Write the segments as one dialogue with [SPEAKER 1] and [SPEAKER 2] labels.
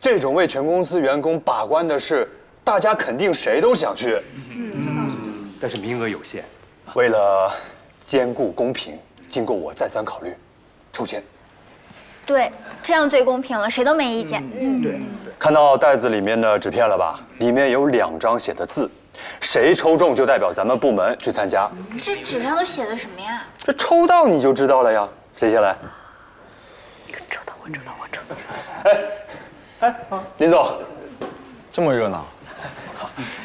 [SPEAKER 1] 这种为全公司员工把关的事，大家肯定谁都想去。
[SPEAKER 2] 但是名额有限，
[SPEAKER 1] 为了兼顾公平，经过我再三考虑，抽签。
[SPEAKER 3] 对，这样最公平了，谁都没意见。
[SPEAKER 1] 对。看到袋子里面的纸片了吧？里面有2张写的字，谁抽中就代表咱们部门去参加。
[SPEAKER 3] 这纸上都写的什么呀？
[SPEAKER 1] 这抽到你就知道了呀。谁先来？
[SPEAKER 4] 抽到我。
[SPEAKER 1] 林总，
[SPEAKER 2] 这么热闹。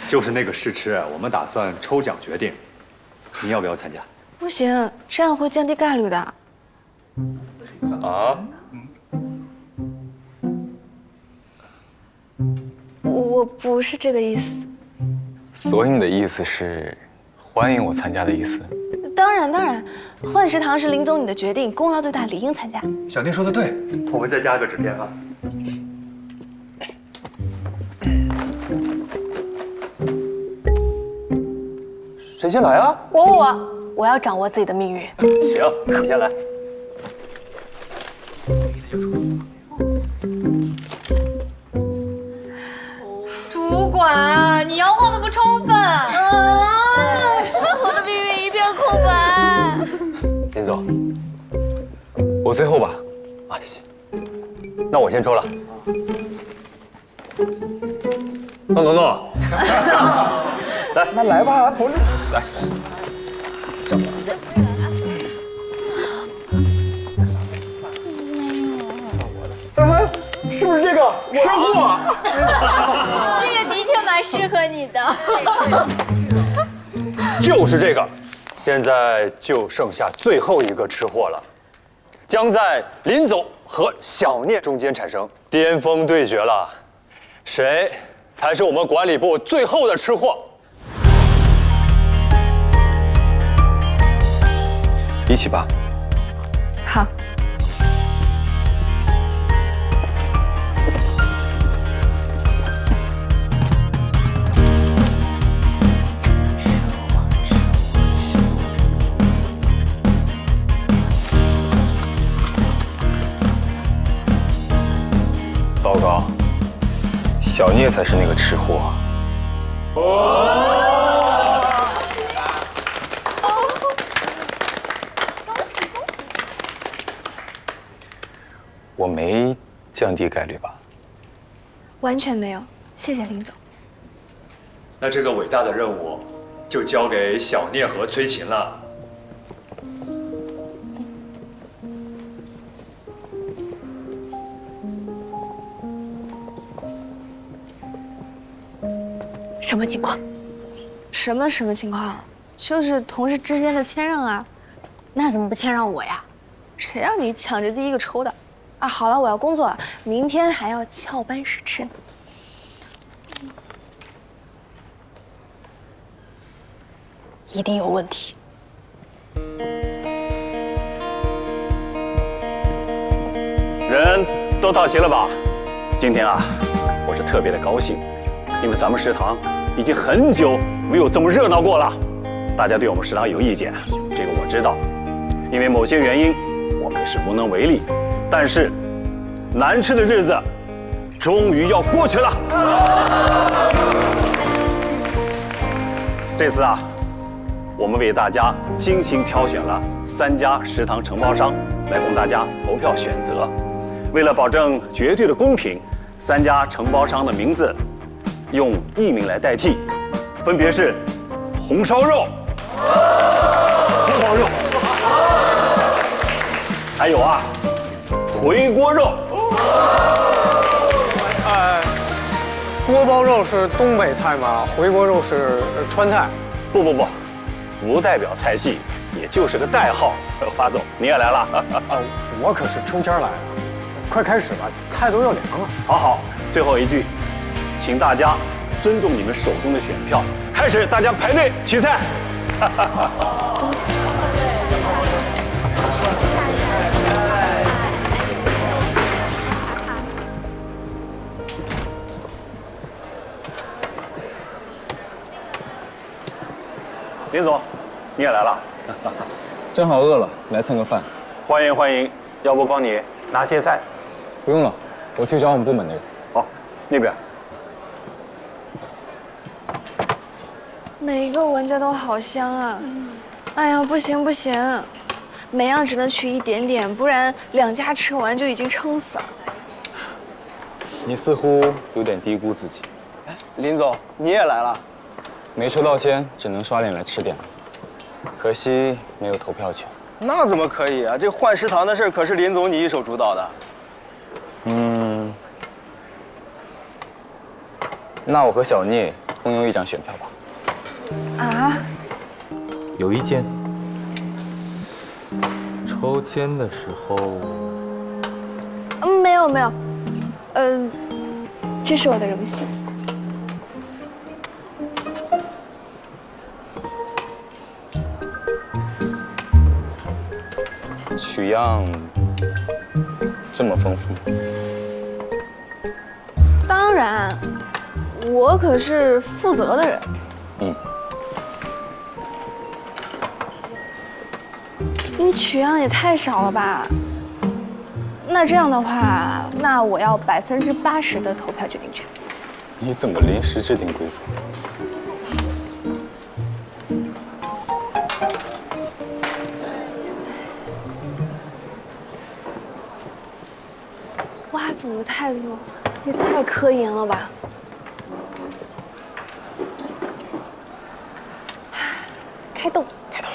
[SPEAKER 2] 就是那个试吃，我们打算抽奖决定，你要不要参加？
[SPEAKER 4] 不行，这样会降低概率的。
[SPEAKER 1] 啊？
[SPEAKER 4] 我不是这个意思。
[SPEAKER 5] 所以你的意思是欢迎我参加的意思？
[SPEAKER 4] 当然，换食堂是林总你的决定，功劳最大，理应参加。
[SPEAKER 2] 小聂说的对，我们再加个纸片啊。
[SPEAKER 1] 谁先来啊？
[SPEAKER 4] 我要掌握自己的命运。
[SPEAKER 1] 行，你先来。
[SPEAKER 4] 主管，你摇晃的不充分，我的命运一片空白。
[SPEAKER 1] 林总，
[SPEAKER 5] 我最后吧。
[SPEAKER 1] 啊，行，那我先抽了。弄，来，
[SPEAKER 2] 那来吧，同志。
[SPEAKER 1] 来。
[SPEAKER 2] 是不是这个吃货？
[SPEAKER 3] 这个的确蛮适合你的。
[SPEAKER 1] 就是这个，现在就剩下最后一个吃货了，将在林总和小聂中间产生巅峰对决了，谁才是我们管理部最后的吃货？
[SPEAKER 5] 一起吧。
[SPEAKER 4] 好。
[SPEAKER 5] 糟糕，小聂才是那个吃货。我没降低概率吧？
[SPEAKER 4] 完全没有，谢谢林总。
[SPEAKER 1] 那这个伟大的任务就交给小聂和崔琴了。
[SPEAKER 4] 什么情况？什么情况？就是同事之间的谦让啊。
[SPEAKER 3] 那怎么不谦让我呀？
[SPEAKER 4] 谁让你抢着第一个抽的？啊，好了，我要工作了，明天还要翘班试吃呢。
[SPEAKER 3] 一定有问题。
[SPEAKER 6] 人都到齐了吧？今天啊，我是特别的高兴，因为咱们食堂已经很久没有这么热闹过了。大家对我们食堂有意见，这个我知道，因为某些原因，我们也是无能为力。但是，难吃的日子终于要过去了。这次啊，我们为大家精心挑选了3家食堂承包商来供大家投票选择。为了保证绝对的公平，3家承包商的名字用艺名来代替，分别是红烧肉、锅包肉，还有啊回锅肉。
[SPEAKER 7] 锅包肉是东北菜吗？回锅肉是川菜。
[SPEAKER 6] 不代表菜系，也就是个代号。华总，你也来了？
[SPEAKER 7] 我可是抽签来的。快开始吧，菜都要凉了。
[SPEAKER 6] 好，最后一句，请大家尊重你们手中的选票。开始，大家排队取菜。林总，你也来了，
[SPEAKER 5] 正好饿了，来蹭个饭。
[SPEAKER 6] 欢迎欢迎，要不帮你拿些菜？
[SPEAKER 5] 不用了，我去找我们部门那个。
[SPEAKER 6] 好。那边。
[SPEAKER 4] 每个闻着都好香啊！哎呀，不行不行，每样只能取一点点，不然2家吃完就已经撑死了。
[SPEAKER 5] 你似乎有点低估自己。
[SPEAKER 8] 林总，你也来了？
[SPEAKER 5] 没抽到签，只能刷脸来吃点了。可惜没有投票权。
[SPEAKER 8] 那怎么可以啊？这换食堂的事可是林总你一手主导的。
[SPEAKER 5] 那我和小聂共用1张选票吧。
[SPEAKER 4] 啊？
[SPEAKER 5] 有意见？抽签的时候，
[SPEAKER 4] 没有没有，这是我的荣幸。
[SPEAKER 5] 取样这么丰富吗？
[SPEAKER 4] 当然，我可是负责的人。你取样也太少了吧？那这样的话，那我要80%的投票决定权。
[SPEAKER 5] 你怎么临时制定规则？
[SPEAKER 4] 花总的态度也太科研了吧！开动！开动！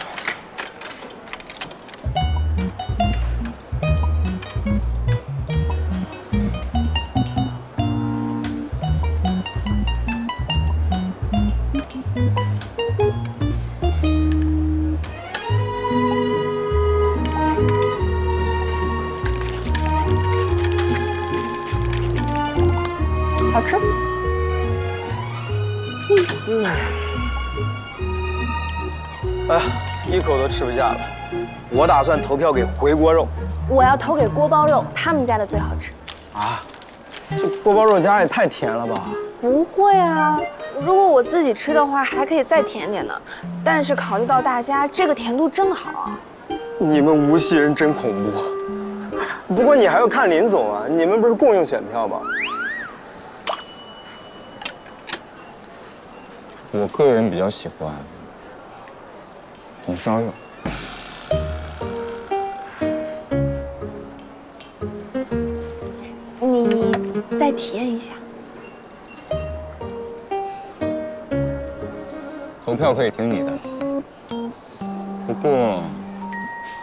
[SPEAKER 4] 好吃。
[SPEAKER 8] 哎呀，一口都吃不下了。我打算投票给回锅肉。
[SPEAKER 4] 我要投给锅包肉，他们家的最好吃。
[SPEAKER 8] 啊，这锅包肉夹也太甜了吧？
[SPEAKER 4] 不会啊，如果我自己吃的话，还可以再甜点呢。但是考虑到大家，这个甜度正好啊。
[SPEAKER 8] 你们无锡人真恐怖。不过你还要看林总啊，你们不是共用选票吗？
[SPEAKER 5] 我个人比较喜欢红烧肉。
[SPEAKER 4] 你再体验一下。
[SPEAKER 5] 投票可以听你的，不过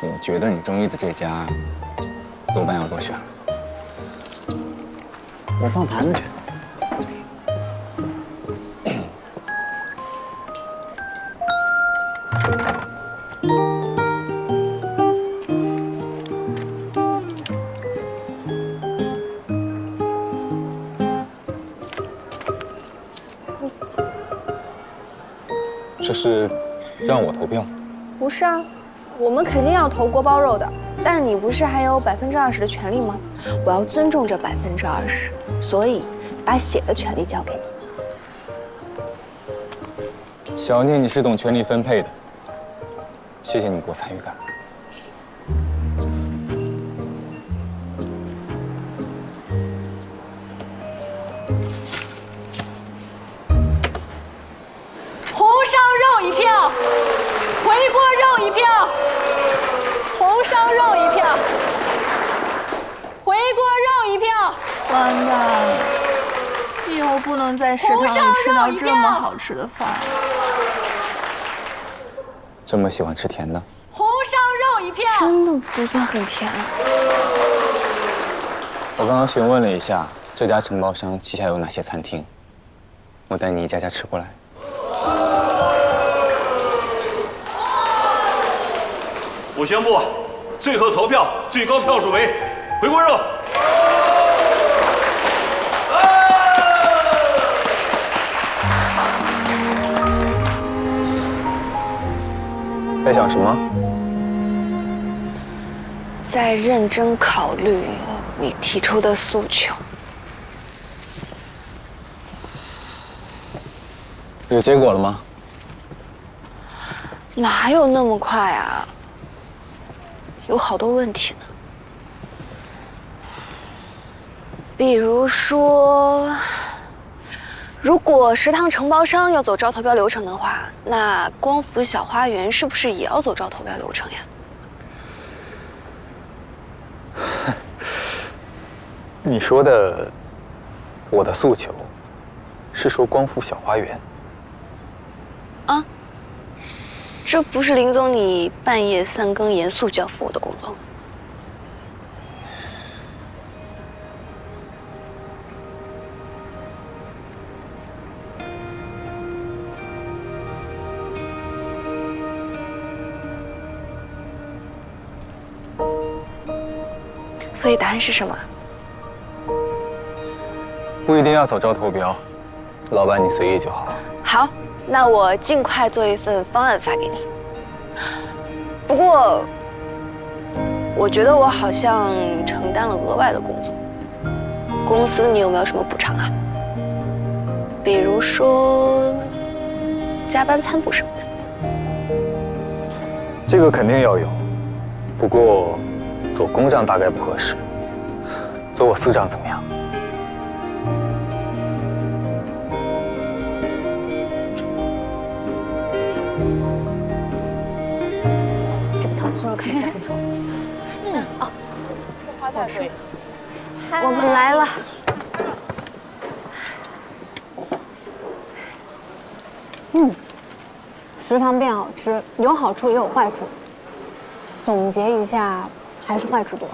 [SPEAKER 5] 我觉得你中意的这家多半要落选了。
[SPEAKER 8] 我放盘子去。
[SPEAKER 5] 这是让我投票？
[SPEAKER 4] 不是啊，我们肯定要投锅包肉的。但你不是还有20%的权利吗？我要尊重这20%，所以把写的权利交给你。
[SPEAKER 5] 小聂，你是懂权力分配的，谢谢你给我参与感。
[SPEAKER 3] 红烧肉1票，回锅肉1票，红烧肉1票，回锅肉1票。
[SPEAKER 9] 完蛋了，以后不能在食堂里吃到这么好吃的饭。
[SPEAKER 5] 这么喜欢吃甜的？
[SPEAKER 3] 红烧肉1票，
[SPEAKER 4] 真的不算很甜。
[SPEAKER 5] 我刚刚询问了一下这家承包商旗下有哪些餐厅，我带你一家家吃过来。
[SPEAKER 6] 我宣布，最后投票最高票数为回锅肉。
[SPEAKER 5] 在想什么？
[SPEAKER 4] 在认真考虑你提出的诉求。
[SPEAKER 5] 有结果了吗？
[SPEAKER 4] 哪有那么快啊？有好多问题呢。比如说，如果食堂承包商要走招投标流程的话，那光伏小花园是不是也要走招投标流程呀？
[SPEAKER 5] 你说的，我的诉求，是说光伏小花园。
[SPEAKER 4] 啊，这不是林总你半夜3更严肃交付我的工作吗？所以答案是什么？
[SPEAKER 5] 不一定要走招投标，老板你随意就好。
[SPEAKER 4] 好，那我尽快做一份方案发给你。不过，我觉得我好像承担了额外的工作。公司你有没有什么补偿啊？比如说加班餐补什么的。
[SPEAKER 5] 这个肯定要有，不过做工账大概不合适，做我司账怎么样？
[SPEAKER 4] 这个糖醋肉看起来不错。哦，花菜可以。我们来了。
[SPEAKER 10] 食堂变好吃，有好处也有坏处。总结一下，还是坏处多。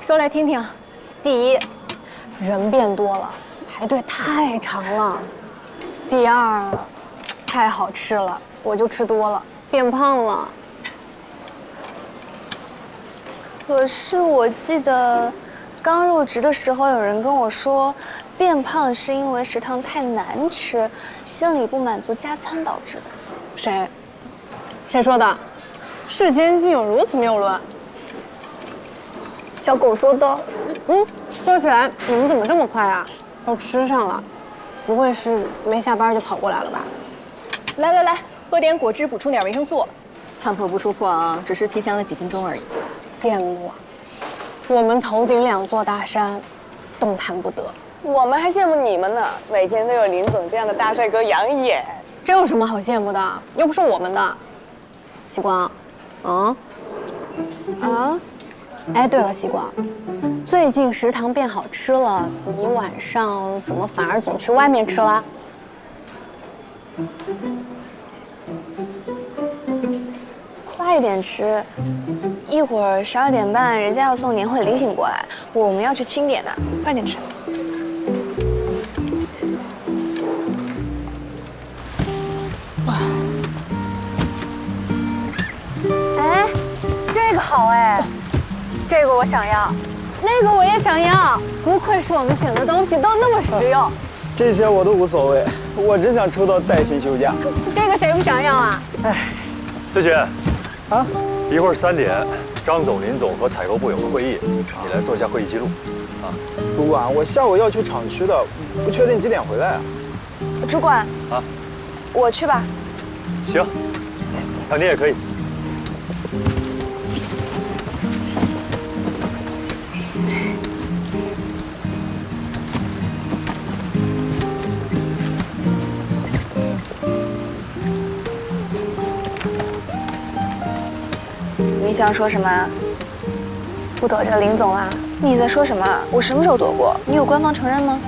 [SPEAKER 3] 说来听听。
[SPEAKER 10] 第一，人变多了，排队太长了。第二，太好吃了，我就吃多了，变胖了。
[SPEAKER 4] 可是我记得刚入职的时候，有人跟我说，变胖是因为食堂太难吃，心理不满足加餐导致的。
[SPEAKER 10] 谁？谁说的？世间竟有如此谬论。
[SPEAKER 4] 小狗说的。
[SPEAKER 10] 说起来，你们怎么这么快啊？都吃上了，不会是没下班就跑过来了吧？
[SPEAKER 3] 来，喝点果汁补充点维生素。看破不说破啊，只是提前了几分钟而已。
[SPEAKER 10] 羡慕啊！我们头顶2座大山，动弹不得。
[SPEAKER 11] 我们还羡慕你们呢，每天都有林总这样的大帅哥养眼。
[SPEAKER 10] 这有什么好羡慕的？又不是我们的。西光，哎，对了，西光，最近食堂变好吃了，你晚上怎么反而总去外面吃啦？
[SPEAKER 4] 快点吃，一会儿12点半人家要送年会礼品过来，我们要去清点的，快点吃。
[SPEAKER 10] 哎，这个好哎，这个我想要，那个我也想要，不愧是我们选的东西都那么实用。
[SPEAKER 8] 这些我都无所谓，我只想抽到带薪休假。
[SPEAKER 10] 这个谁不想要啊？
[SPEAKER 1] 志雪，一会儿3点，张总、林总和采购部有个会议，你来做一下会议记录。
[SPEAKER 8] 主管，我下午要去厂区的，不确定几点回来啊。
[SPEAKER 4] 主管，我去吧。
[SPEAKER 1] 行，那你也可以。
[SPEAKER 4] 你想说什么？
[SPEAKER 10] 不躲着林总啦？
[SPEAKER 4] 你在说什么？我什么时候躲过？你有官方承认吗？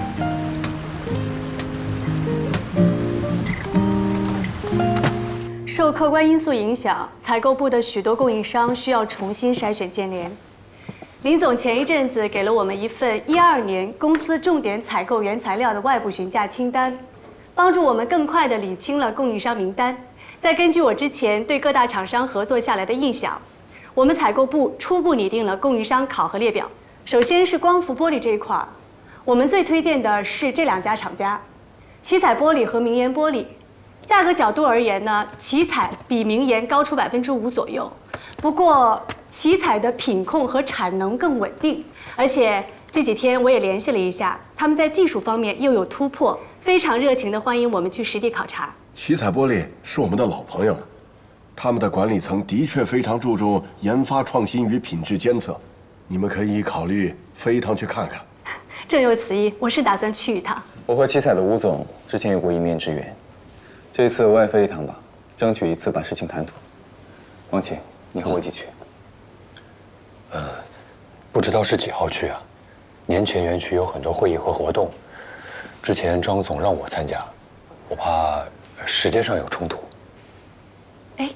[SPEAKER 12] 受客观因素影响，采购部的许多供应商需要重新筛选建联。林总前一阵子给了我们一份12年公司重点采购原材料的外部询价清单，帮助我们更快地理清了供应商名单。再根据我之前对各大厂商合作下来的印象，我们采购部初步拟定了供应商考核列表。首先是光伏玻璃这一块，我们最推荐的是这2家厂家，奇彩玻璃和明岩玻璃。价格角度而言呢，奇彩比明岩高出5%左右。不过奇彩的品控和产能更稳定，而且这几天我也联系了一下，他们在技术方面又有突破，非常热情地欢迎我们去实地考察。
[SPEAKER 13] 奇彩玻璃是我们的老朋友了，他们的管理层的确非常注重研发创新与品质监测，你们可以考虑飞一趟去看看。
[SPEAKER 12] 正有此意，我是打算去一趟。
[SPEAKER 5] 我和七彩的吴总之前有过一面之缘，这一次我也飞一趟吧，争取一次把事情谈妥。王琦，你和我一起去。
[SPEAKER 1] 不知道是几号去啊？年前园区有很多会议和活动，之前张总让我参加，我怕时间上有冲突。
[SPEAKER 12] 哎，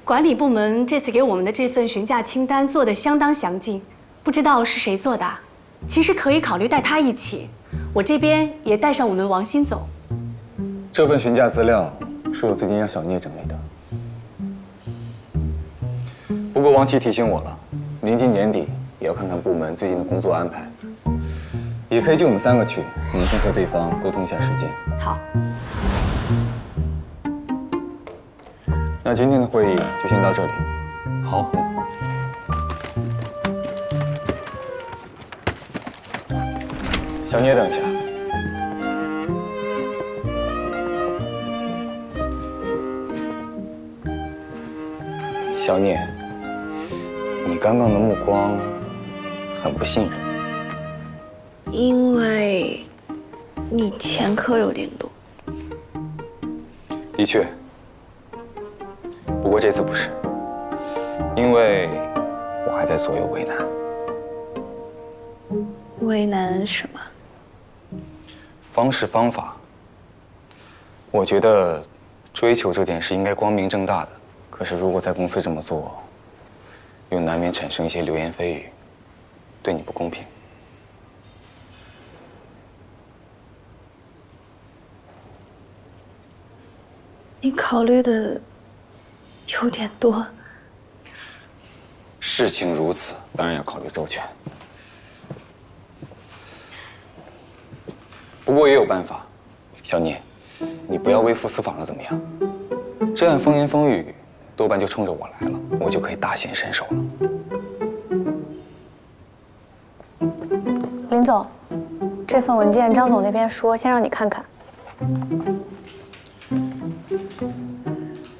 [SPEAKER 12] 管理部门这次给我们的这份询假清单做得相当详尽，不知道是谁做的？其实可以考虑带他一起，我这边也带上我们王新总。
[SPEAKER 5] 这份询假资料是我最近让小聂整理的。不过王琦提醒我了，临近年底也要看看部门最近的工作安排，也可以就我们3个去，你们先和对方沟通一下时间。
[SPEAKER 12] 好。
[SPEAKER 5] 那今天的会议就先到这里。
[SPEAKER 1] 好。
[SPEAKER 5] 小聂，等一下。小聂，你刚刚的目光很不信任。
[SPEAKER 4] 因为你前科有点多。
[SPEAKER 5] 的确，不过这次不是，因为我还在左右为难。
[SPEAKER 4] 为难什么？
[SPEAKER 5] 方式方法，我觉得追求这件事应该光明正大的。可是如果在公司这么做，又难免产生一些流言蜚语，对你不公平。
[SPEAKER 4] 你考虑的有点多。
[SPEAKER 5] 事情如此，当然要考虑周全。不过也有办法，小聂，你不要微服私访了，怎么样？这样风言风语，多半就冲着我来了，我就可以大显身手了。
[SPEAKER 10] 林总，这份文件张总那边说先让你看看。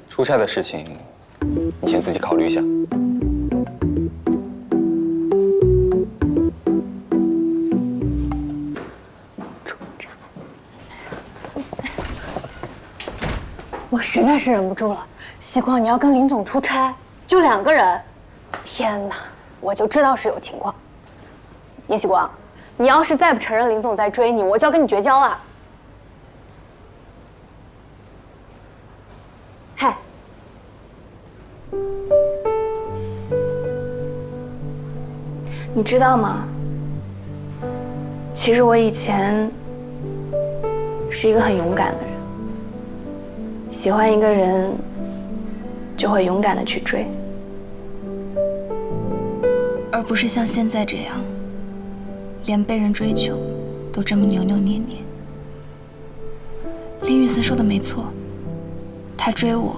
[SPEAKER 5] 出差的事情，你先自己考虑一下。
[SPEAKER 10] 我实在是忍不住了，希光，你要跟林总出差，就2个人，天哪，我就知道是有情况。叶希光，你要是再不承认林总在追你，我就要跟你绝交了。嗨，
[SPEAKER 4] 你知道吗？其实我以前是一个很勇敢的人，喜欢一个人就会勇敢的去追，而不是像现在这样，连被人追求都这么扭扭捏捏。林雨森说的没错，他追我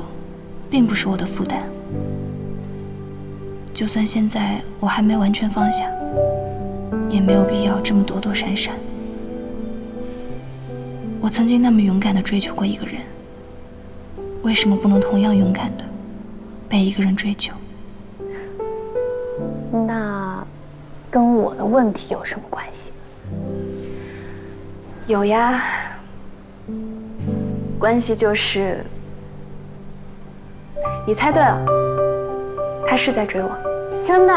[SPEAKER 4] 并不是我的负担。就算现在我还没完全放下，也没有必要这么躲躲闪闪。我曾经那么勇敢地追求过一个人，为什么不能同样勇敢地被一个人追求？
[SPEAKER 10] 那跟我的问题有什么关系？
[SPEAKER 4] 有呀，关系就是你猜对了，他是在追我。
[SPEAKER 10] 真的？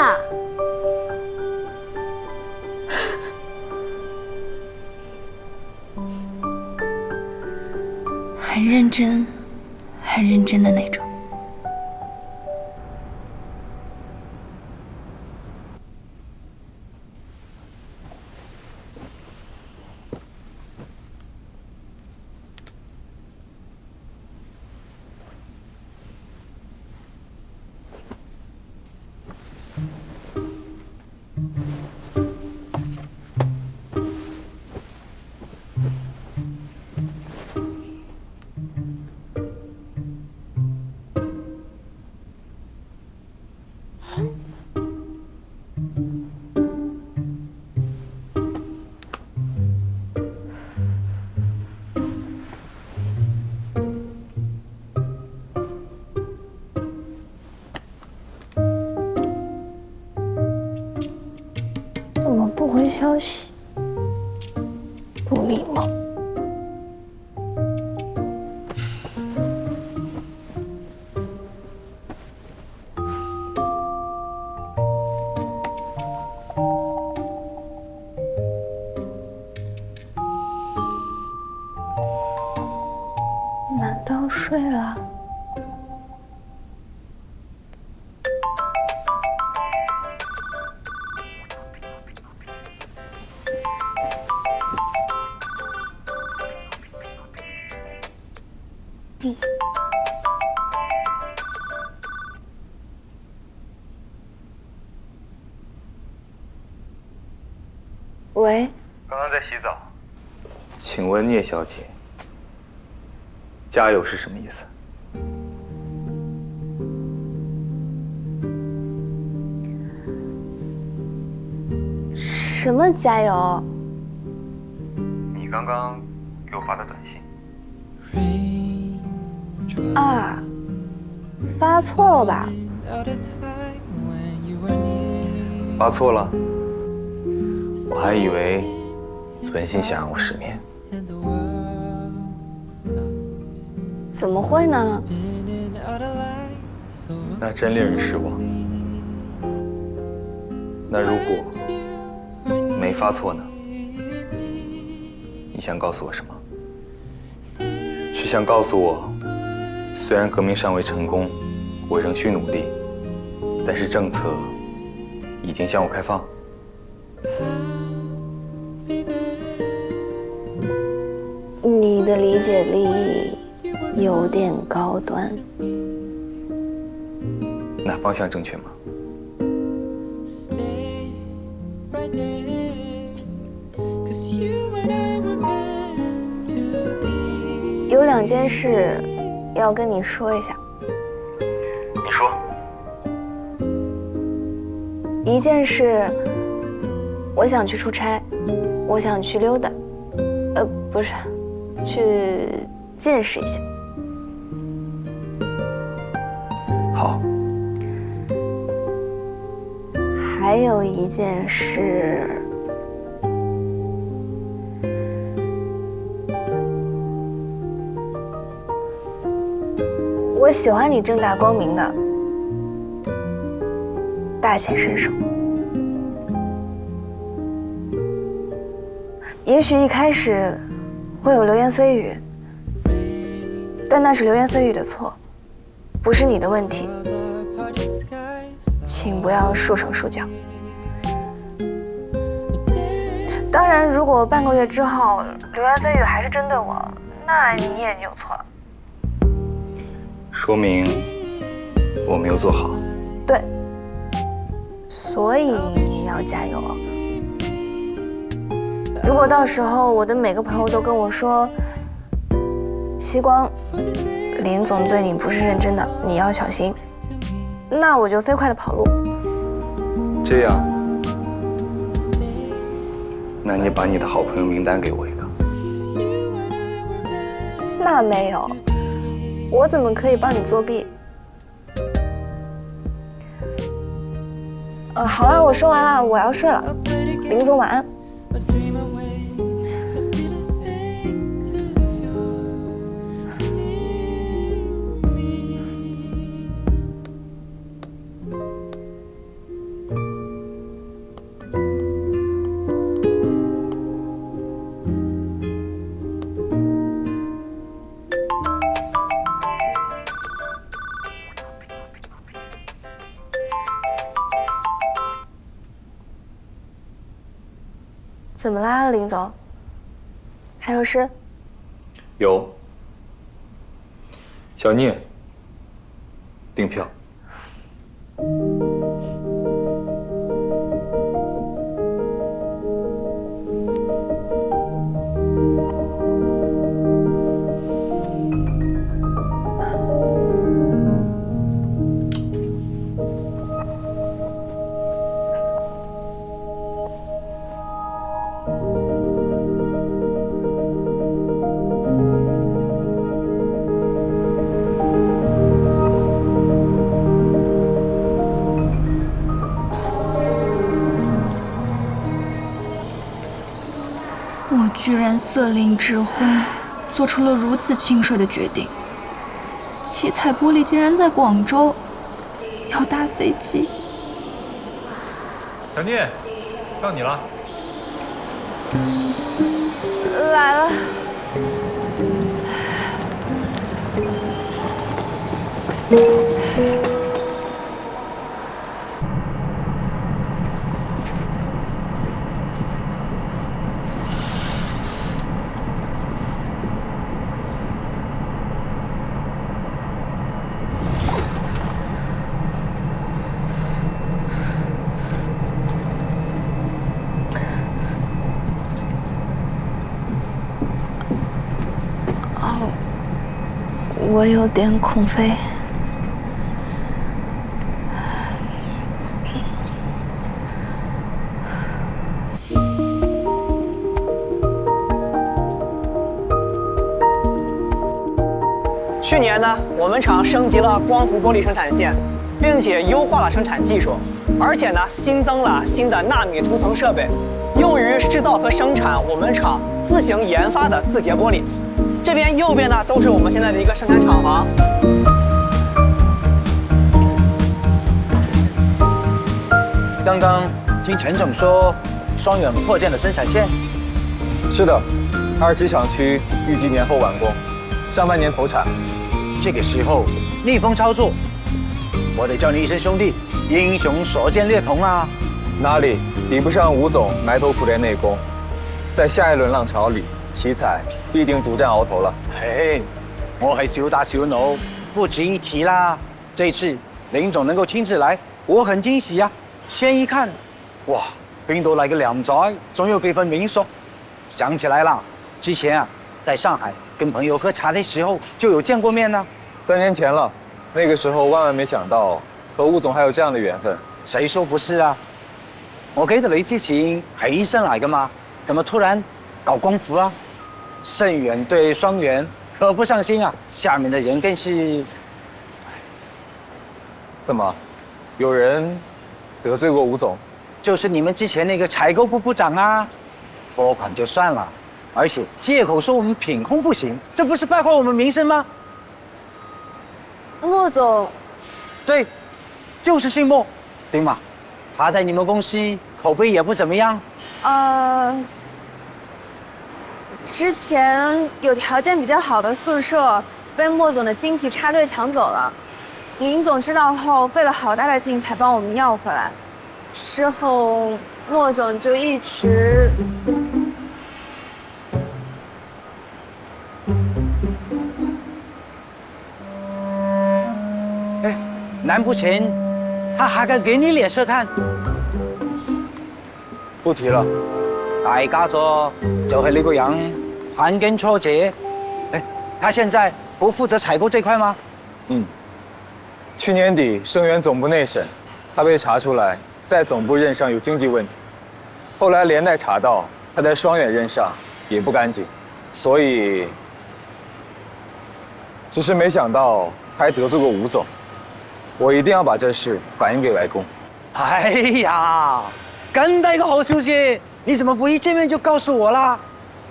[SPEAKER 4] 很认真，很认真的那种。消息，不礼貌。难道睡了？喂，
[SPEAKER 5] 刚刚在洗澡。请问聂小姐，加油是什么意思？
[SPEAKER 4] 什么加油？
[SPEAKER 5] 你刚刚给我发的短信。
[SPEAKER 4] 啊，发错了吧？
[SPEAKER 5] 发错了？我还以为存心想让我失眠。
[SPEAKER 4] 怎么会呢？
[SPEAKER 5] 那真令人失望。那如果没发错呢？你想告诉我什么？是想告诉我，虽然革命尚未成功，我仍需努力，但是政策已经向我开放？
[SPEAKER 4] 你的理解力有点高端。
[SPEAKER 5] 那方向正确吗？
[SPEAKER 4] 有2件事要跟你说一下。
[SPEAKER 5] 你说。
[SPEAKER 4] 一件事，我想去出差，我想去溜达，不是，去见识一下。
[SPEAKER 5] 好。
[SPEAKER 4] 还有一件事，我喜欢你正大光明的，大显身手。也许一开始会有流言蜚语，但那是流言蜚语的错，不是你的问题。请不要束手束脚。当然，如果半个月之后流言蜚语还是针对我，那你也扭错了。
[SPEAKER 5] 说明我没有做好。
[SPEAKER 4] 对，所以你要加油。如果到时候我的每个朋友都跟我说，希光，林总对你不是认真的，你要小心，那我就飞快的跑路。
[SPEAKER 5] 这样，那你把你的好朋友名单给我一个。
[SPEAKER 4] 那没有，我怎么可以帮你作弊？好了，我说完了，我要睡了。林总晚安。怎么啦，林总？还有事？
[SPEAKER 5] 有。小聂，订票。
[SPEAKER 9] 色令智昏，做出了如此轻率的决定。七彩玻璃竟然在广州要搭飞机。
[SPEAKER 2] 小聂，到你了。
[SPEAKER 4] 来了。我有点恐飞。
[SPEAKER 7] 去年呢，我们厂升级了光伏玻璃生产线，并且优化了生产技术，而且呢，新增了新的纳米涂层设备，用于制造和生产我们厂自行研发的自洁玻璃。这边右边呢，都是我们现在的一个生产厂房。
[SPEAKER 14] 刚刚听陈总说，双远扩建了生产线。
[SPEAKER 5] 是的，27厂区预计年后完工，上半年投产。
[SPEAKER 14] 这个时候逆风操作，我得叫你一声兄弟，英雄所见略同啊！
[SPEAKER 5] 哪里比不上吴总埋头苦练内功，在下一轮浪潮里，奇才必定独占鳌头了。
[SPEAKER 14] 嘿，我係小打小鬧，不值一提啦。这次林總能夠親自來，我很驚喜啊！先一看，哇，邊度來個良宅，總有幾分民俗。想起來了，之前啊，在上海跟朋友喝茶的時候就有見過面呢。
[SPEAKER 5] 3年前了，那個時候萬萬沒想到和吳總還有這樣的緣分。
[SPEAKER 14] 誰說不是啊？我記得你之前係醫生嚟㗎嘛，怎麼突然搞光伏啊？盛遠對雙遠可不上心啊，下面的人更是……
[SPEAKER 5] 怎麼，有人得罪過吳總？
[SPEAKER 14] 就是你們之前那個採購部部長啊，撥款就算了，而且借口說我們品控不行，這不是敗壞我們名聲嗎？
[SPEAKER 4] 莫總，
[SPEAKER 14] 對，就是姓莫，對嗎？他在你們公司口碑也不怎麼樣。
[SPEAKER 4] 之前有条件比较好的宿舍被莫总的亲戚插队抢走了，林总知道后费了好大的劲才帮我们要回来。之后莫总就一直……
[SPEAKER 14] 哎，難不成他還敢給你臉色看？
[SPEAKER 5] 不提了。
[SPEAKER 14] 大家咗就是呢個人盤根錯節。哎，他現在不負責採購這塊嗎？
[SPEAKER 5] 去年底聲源總部內審，他被查出來在總部任上有經濟問題，後來連帶查到他在雙遠任上也不乾淨，所以只是沒想到他還得罪過吳總，我一定要把這事反映給外公。
[SPEAKER 14] 哎呀，咁大個好消息，你怎麼不一見面就告訴我啦？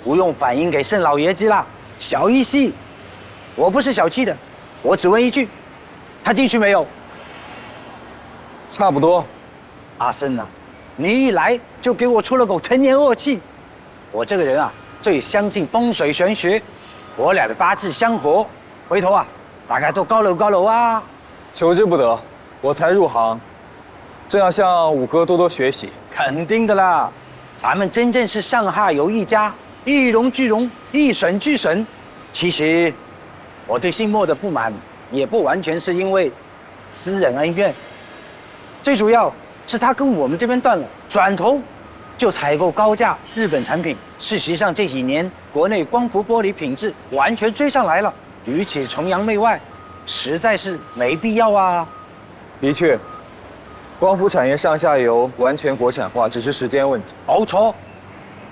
[SPEAKER 14] 不用反映給盛老爺知啦，小意思。我不是小氣的，我只問一句，他進去沒有？
[SPEAKER 5] 差不多。
[SPEAKER 14] 阿盛啊，你一來就給我出了口陳年惡氣。我這個人啊，最相信風水玄學，我倆的八字相合，回頭啊，大家都高樓高樓啊。
[SPEAKER 5] 求之不得，我才入行，正要向武哥多多學習。
[SPEAKER 14] 肯定的啦，咱們真正是上下游一家，一榮俱榮，一損俱損。其實我對姓莫的不滿，也不完全是因為私人恩怨，最主要是他跟我們這邊斷了，轉頭就採購高價日本產品。事實上這幾年國內光伏玻璃品質完全追上來了，與其崇洋媚外，實在是沒必要啊。
[SPEAKER 5] 的確，光伏產業上下游完全國產化只是時間問題。
[SPEAKER 14] 沒錯。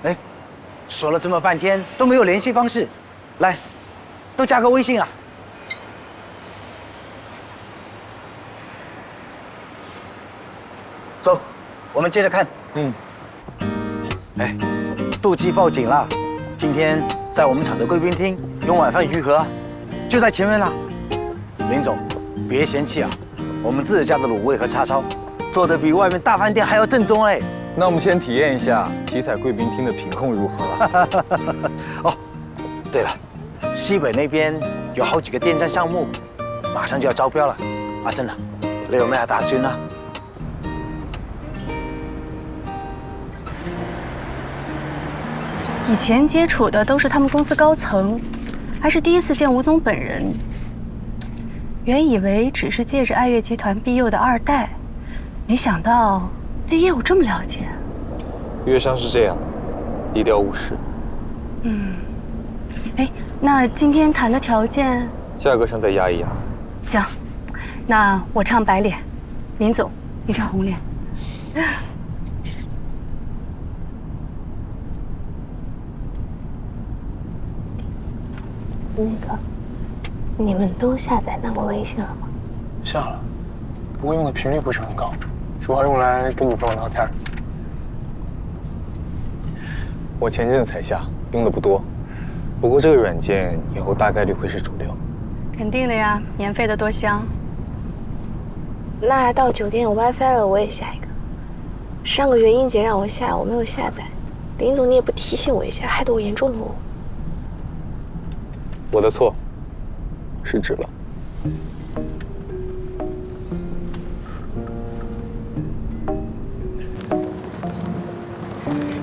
[SPEAKER 14] 哎，說了這麼半天都沒有聯繫方式，來，都加個微信啊。走，我們接着看。哎，妒忌報警了。今天在我们厂的贵宾厅用晚饭集合，就在前面啦。林总，别嫌弃啊，我们自己家的卤味和叉烧做的比外面大饭店还要正宗哎。
[SPEAKER 5] 那我们先体验一下奇彩贵宾厅的品控如何了。
[SPEAKER 14] 哦，对了，西北那边有好几个电站项目，马上就要招标了。阿生啊，你有咩打算啊？
[SPEAKER 12] 以前接触的都是他们公司高层，还是第一次见吴总本人。原以为只是借着爱乐集团庇佑的二代，没想到对业务这么了解。
[SPEAKER 5] 乐商是这样，低调务实。
[SPEAKER 12] 哎，那今天谈的条件，
[SPEAKER 5] 价格上再压一压。
[SPEAKER 12] 行，那我唱白脸，林总你唱红脸。
[SPEAKER 10] 那个，你们都下载那个微信了吗？
[SPEAKER 8] 下了，不过用的频率不是很高，主要用来跟女朋友聊天。
[SPEAKER 5] 我前阵子才下，用的不多。不过这个软件以后大概率会是主流。
[SPEAKER 12] 肯定的呀，免费的多香。
[SPEAKER 4] 那到酒店有 WiFi 了，我也下一个。上个月英姐让我下，我没有下载。林总，你也不提醒我一下，害得我严重落伍。
[SPEAKER 5] 我的错，失职了。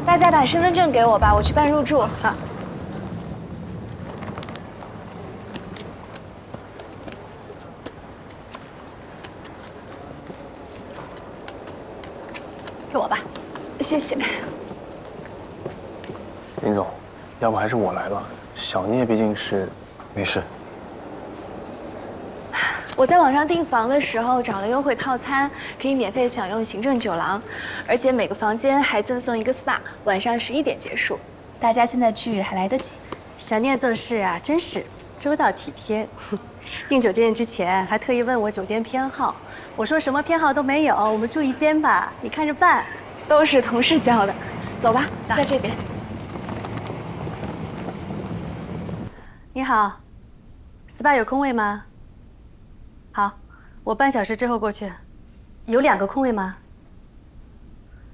[SPEAKER 4] 大家把身份证给我吧，我去办入住。好。
[SPEAKER 12] 给我吧，
[SPEAKER 4] 谢谢。
[SPEAKER 8] 林总，要不还是我来吧，小聂毕竟是……
[SPEAKER 5] 没事。
[SPEAKER 4] 我在网上订房的时候找了优惠套餐，可以免费享用行政酒廊，而且每个房间还赠送一个 SPA， 晚上11点结束。大家现在去还来得及。
[SPEAKER 12] 小聂做事啊，真是周到体贴。订酒店之前还特意问我酒店偏好，我说什么偏好都没有，我们住一间吧，你看着办。
[SPEAKER 4] 都是同事教的。走吧，在这边。
[SPEAKER 12] 你好 ，SPA 有空位吗？好，我半小时之后过去。有2个空位吗？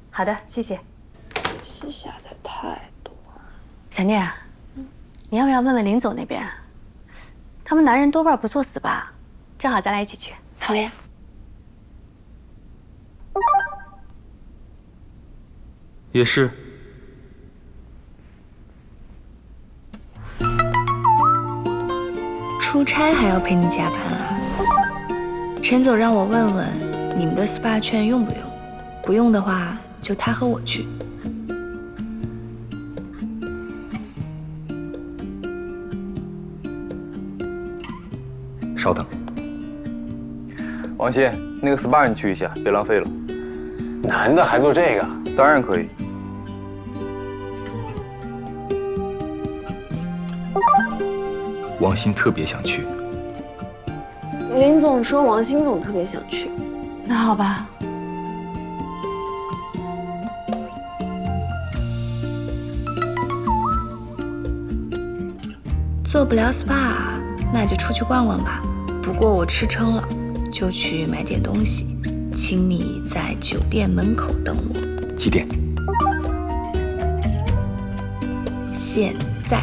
[SPEAKER 12] 好的，谢谢。
[SPEAKER 4] 是下载太多了。
[SPEAKER 12] 小聂，你要不要问问林总那边？他们男人多半不做 SPA， 正好咱俩一起去。
[SPEAKER 4] 好呀。
[SPEAKER 5] 也是。
[SPEAKER 9] 出差还要陪你加班啊？陈总让我问问你们的 SPA 券用不用，不用的话就他和我去。
[SPEAKER 5] 稍等，王鑫，那个 SPA 你去一下，别浪费了。
[SPEAKER 8] 男的还做这个？
[SPEAKER 5] 当然可以。王鑫特别想去。
[SPEAKER 4] 林总说王鑫总特别想去。
[SPEAKER 12] 那好吧。
[SPEAKER 9] 做不了 SPA， 那就出去逛逛吧。不过我吃撑了，就去买点东西。请你在酒店门口等我。
[SPEAKER 5] 几点？
[SPEAKER 9] 现在。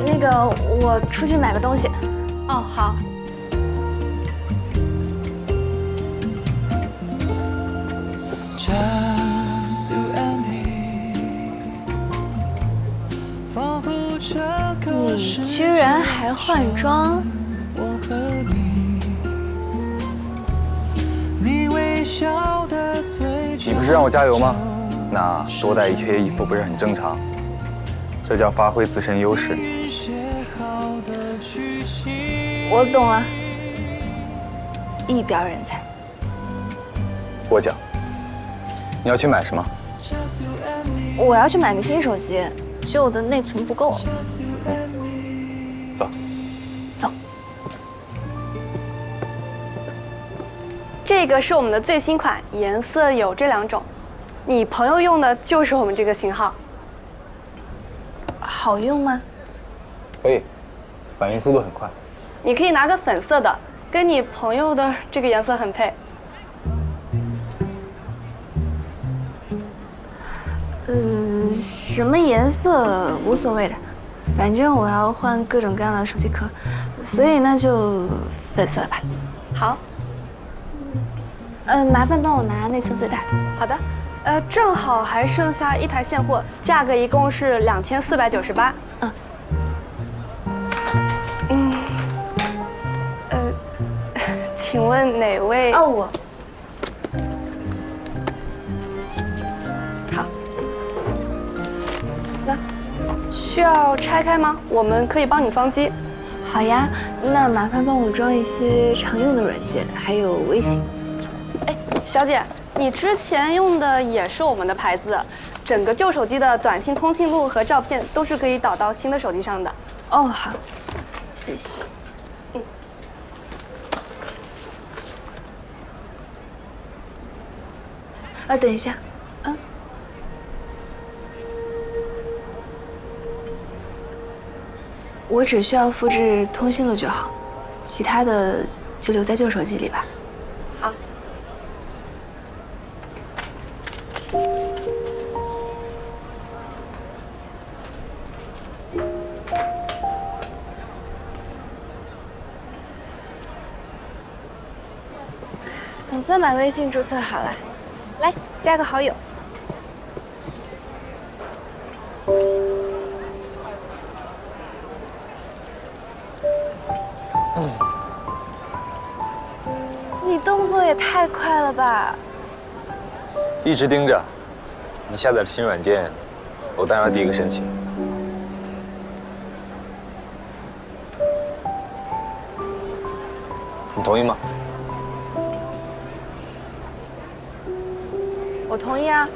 [SPEAKER 4] 那个，我出去买个东西。
[SPEAKER 12] 哦，好。
[SPEAKER 4] 你居然还换装？
[SPEAKER 5] 你不是让我加油吗？那多带一些衣服不是很正常？这叫发挥自身优势。
[SPEAKER 4] 我懂了，一表人才。
[SPEAKER 5] 我讲，你要去买什么？
[SPEAKER 4] 我要去买个新手机，旧的内存不够。
[SPEAKER 5] 走。
[SPEAKER 4] 走。
[SPEAKER 11] 这个是我们的最新款，颜色有这2种。你朋友用的就是我们这个型号。
[SPEAKER 9] 好用吗？
[SPEAKER 5] 可以，反应速度很快。
[SPEAKER 11] 你可以拿个粉色的，跟你朋友的这个颜色很配。
[SPEAKER 9] 什么颜色无所谓的，反正我要换各种各样的手机壳，所以那就粉色的吧。
[SPEAKER 11] 好。
[SPEAKER 9] 麻烦帮我拿内存最大的。
[SPEAKER 11] 好的。正好还剩下1台现货，价格一共是2498。请问哪位？
[SPEAKER 9] 哦，我。
[SPEAKER 11] 好。那需要拆开吗？我们可以帮你装机。
[SPEAKER 9] 好呀，那麻烦帮我装一些常用的软件，还有微信。
[SPEAKER 11] 哎，小姐，你之前用的也是我们的牌子，整个旧手机的短信通讯录和照片都是可以导到新的手机上的。
[SPEAKER 9] 哦，好，谢谢。等一下，我只需要复制通讯录就好，其他的就留在旧手机里吧。
[SPEAKER 11] 好。
[SPEAKER 9] 总算把微信注册好了，来加个好友。你动作也太快了吧！
[SPEAKER 5] 一直盯着。你下载了新软件，我当然要第一个申请。你同意吗？
[SPEAKER 9] 我同意啊。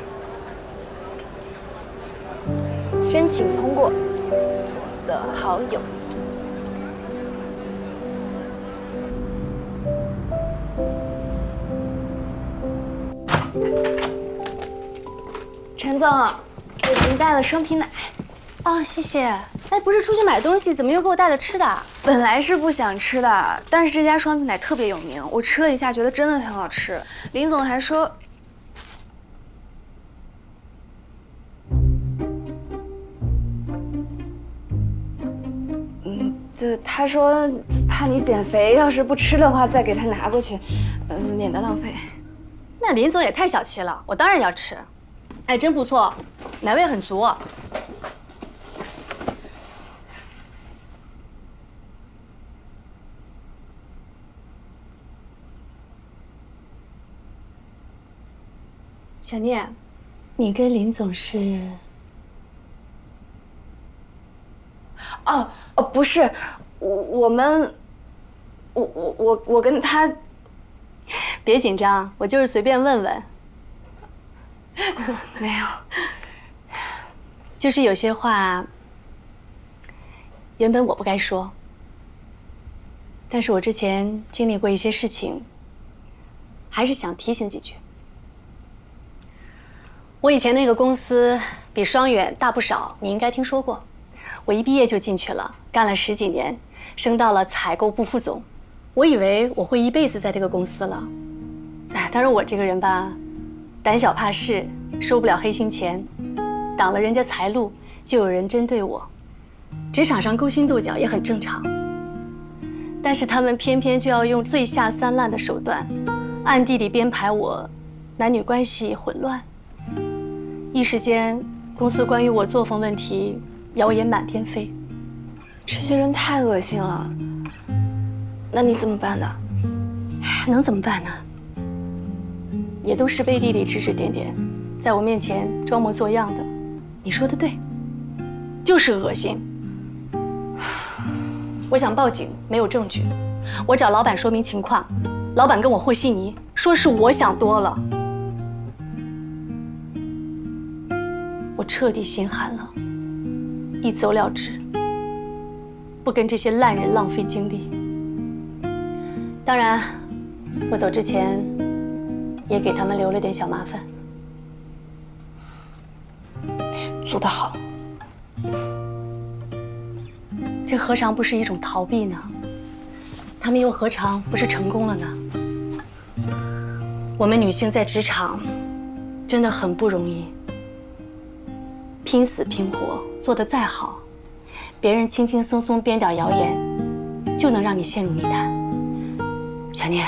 [SPEAKER 9] 申请通过，我的好友。陈总，我给您带了双皮奶。
[SPEAKER 12] 哦，谢谢。哎，不是出去买东西，怎么又给我带了吃的？
[SPEAKER 9] 本来是不想吃的，但是这家双皮奶特别有名，我吃了一下，觉得真的很好吃。林总还说，就他说怕你减肥，要是不吃的话再给他拿过去，免得浪费。
[SPEAKER 12] 那林总也太小气了，我当然要吃。哎，真不错，奶味很足。小聂，你跟林总是？
[SPEAKER 9] 哦，不是，我跟他。
[SPEAKER 12] 别紧张，我就是随便问问。
[SPEAKER 9] 没有，
[SPEAKER 12] 就是有些话，原本我不该说，但是我之前经历过一些事情，还是想提醒几句。我以前那个公司比双远大不少，你应该听说过。我一毕业就进去了，干了10几年，升到了采购部副总。我以为我会一辈子在这个公司了，当然我这个人吧，胆小怕事，收不了黑心钱，挡了人家财路，就有人针对我。职场上勾心斗角也很正常，但是他们偏偏就要用最下三滥的手段，暗地里编排我男女关系混乱。一时间，公司关于我作风问题谣言满天飞。
[SPEAKER 9] 这些人太恶心了，那你怎么办呢？
[SPEAKER 12] 能怎么办呢？也都是背地里指指点点，在我面前装模作样的。你说的对，就是恶心。我想报警，没有证据。我找老板说明情况，老板跟我和稀泥，说是我想多了。我彻底心寒了，一走了之，不跟这些烂人浪费精力。当然，我走之前也给他们留了点小麻烦。做得好，这何尝不是一种逃避呢？他们又何尝不是成功了呢？我们女性在职场真的很不容易，拼死拼活做得再好，别人轻轻松松编点谣言，就能让你陷入泥潭。小念，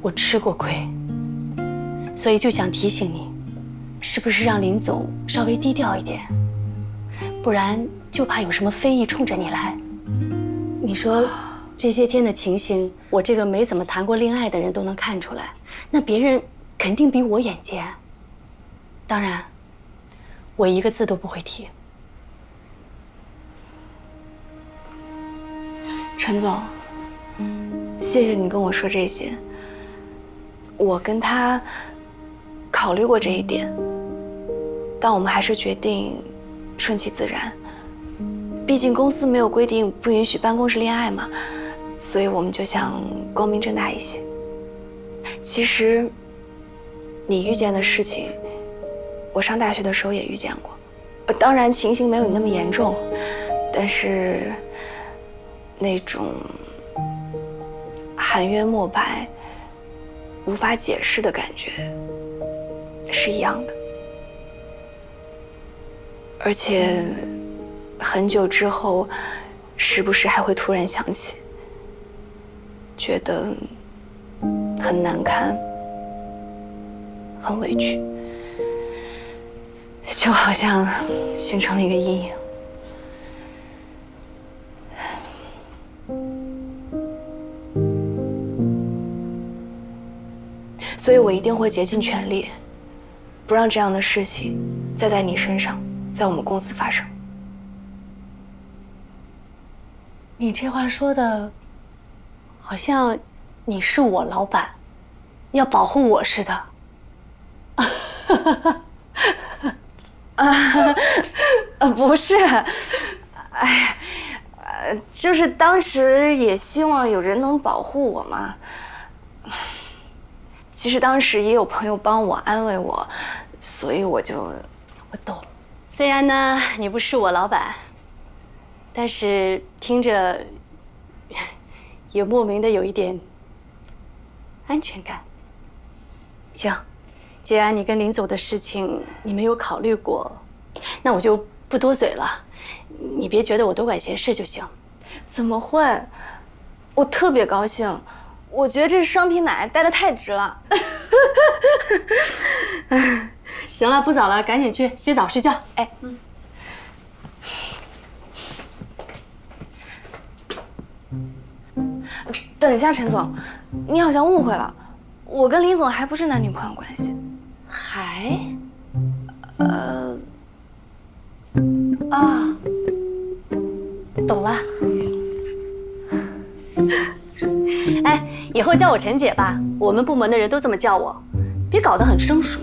[SPEAKER 12] 我吃过亏，所以就想提醒你，是不是让林总稍微低调一点？不然就怕有什么非议冲着你来。你说这些天的情形，我这个没怎么谈过恋爱的人都能看出来，那别人肯定比我眼尖。当然，我一个字都不会提。
[SPEAKER 9] 陈总，谢谢你跟我说这些。我跟他考虑过这一点，但我们还是决定顺其自然。毕竟公司没有规定不允许办公室恋爱嘛，所以我们就想光明正大一些。其实，你遇见的事情，我上大学的时候也遇见过，当然情形没有你那么严重，但是那种含冤莫白、无法解释的感觉是一样的，而且很久之后，时不时还会突然想起，觉得很难堪、很委屈，就好像形成了一个阴影。所以我一定会竭尽全力，不让这样的事情再在你身上，在我们公司发生。
[SPEAKER 12] 你这话说的，好像你是我老板，要保护我似的。
[SPEAKER 9] 不是，哎，就是当时也希望有人能保护我嘛。其实当时也有朋友帮我安慰我，所以我
[SPEAKER 12] 懂。虽然呢你不是我老板，但是听着也莫名的有一点安全感。行，既然你跟林总的事情你没有考虑过，那我就不多嘴了。你别觉得我多管闲事就行。
[SPEAKER 9] 怎么会？我特别高兴。我觉得这双皮奶戴得太值了。
[SPEAKER 12] 行了，不早了，赶紧去洗澡睡觉。
[SPEAKER 9] 哎，等一下，陈总，你好像误会了，我跟林总还不是男女朋友关系。
[SPEAKER 12] 还？懂了。哎，以后叫我陈姐吧，我们部门的人都这么叫我，别搞得很生疏。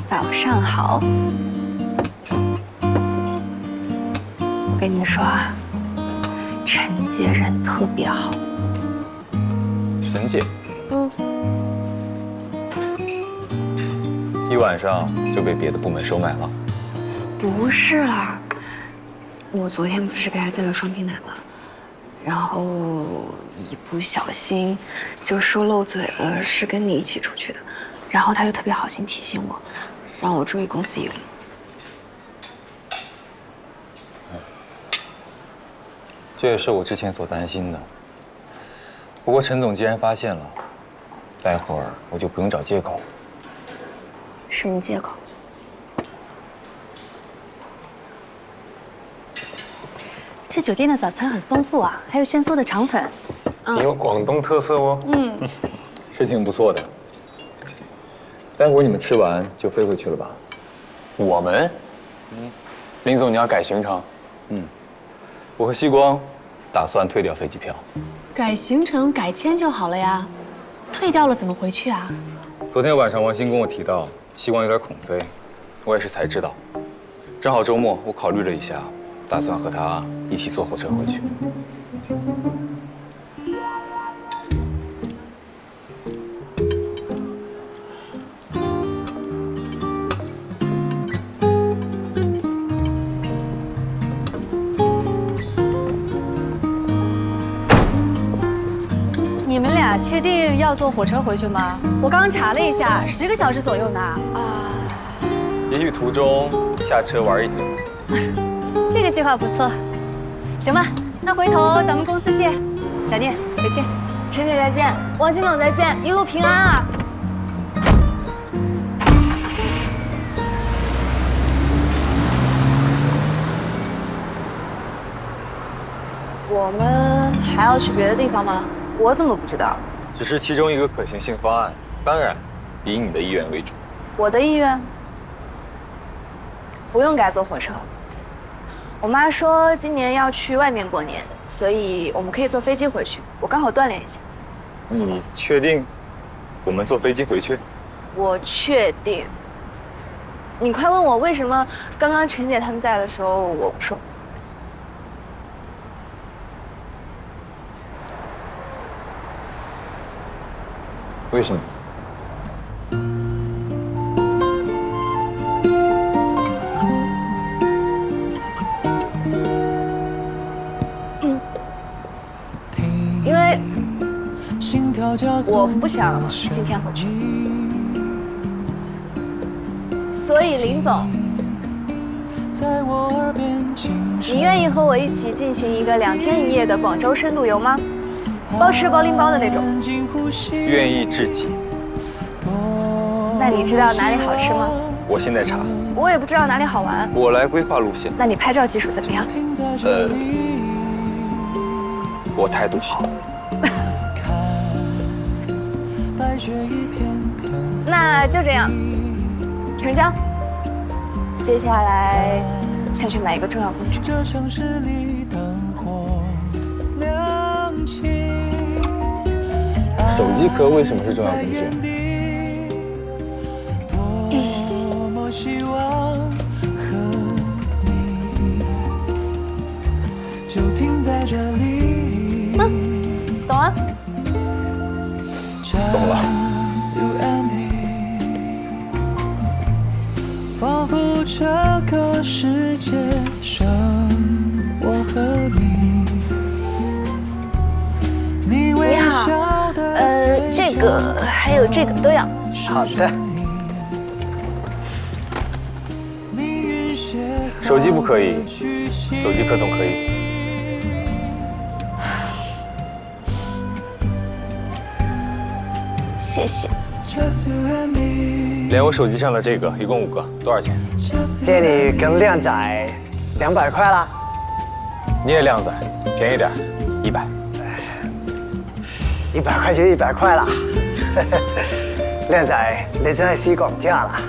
[SPEAKER 9] 早上好。我跟你说啊，陈姐人特别好。
[SPEAKER 5] 陈姐，一晚上就被别的部门收买了？
[SPEAKER 9] 不是啦，我昨天不是给她带了双皮奶吗？然后一不小心就说漏嘴了，是跟你一起出去的。然后她就特别好心提醒我，让我注意公司仪礼。
[SPEAKER 5] 这也是我之前所担心的。不过陈总既然发现了，待会儿我就不用找借口。
[SPEAKER 9] 什么借口？
[SPEAKER 12] 这酒店的早餐很丰富啊，还有现做的肠粉。
[SPEAKER 5] 有广东特色哦。是挺不错的。待会儿你们吃完就飞回去了吧？我们？林总，你要改行程？我和西光打算退掉飞机票。
[SPEAKER 12] 改行程、改签就好了呀。退掉了怎么回去啊？
[SPEAKER 5] 昨天晚上王鑫跟我提到，希望有点恐飞，我也是才知道。正好周末，我考虑了一下，打算和他一起坐火车回去。
[SPEAKER 12] 你们俩确定要坐火车回去吗？我刚查了一下，10个小时左右呢。
[SPEAKER 5] 也许途中下车玩一天。
[SPEAKER 12] 这个计划不错。行吧，那回头咱们公司见。小念，再见。
[SPEAKER 4] 陈姐再见，王鑫总再见，一路平安啊！我们还要去别的地方吗？我怎么不知道？
[SPEAKER 5] 只是其中一个可行性方案，当然以你的意愿为主。
[SPEAKER 4] 我的意愿不用改坐火车。我妈说今年要去外面过年，所以我们可以坐飞机回去。我刚好锻炼一下。
[SPEAKER 5] 你确定我们坐飞机回去？
[SPEAKER 4] 我确定。你快问我为什么刚刚陈姐他们在的时候我不说。
[SPEAKER 5] 为什么？
[SPEAKER 4] 因为我不想今天回去，所以林总，你愿意和我一起进行一个2天1夜的广州深度游吗？包吃包拎包的那种。
[SPEAKER 5] 愿意至极。
[SPEAKER 4] 那你知道哪里好吃吗？
[SPEAKER 5] 我现在查。
[SPEAKER 4] 我也不知道哪里好玩。
[SPEAKER 5] 我来规划路线。
[SPEAKER 4] 那你拍照技术怎么样？
[SPEAKER 5] 我态度好。
[SPEAKER 4] 那就这样，成交。接下来下去买一个重要工具。
[SPEAKER 5] 手机壳为什么是重要工具？
[SPEAKER 4] 懂了。
[SPEAKER 5] 懂了。
[SPEAKER 15] 仿佛这个世界上，我和你
[SPEAKER 4] 好，这个还有这个都要。
[SPEAKER 8] 好的。
[SPEAKER 5] 手机不可以，手机壳总可以。
[SPEAKER 4] 谢谢。
[SPEAKER 5] 连我手机上的这个，一共5个，多少钱？
[SPEAKER 7] 借你跟靓仔200块啦。
[SPEAKER 5] 你也靓仔，便宜点，100。
[SPEAKER 7] 100块就100块啦。靓仔，你真係思講價啦。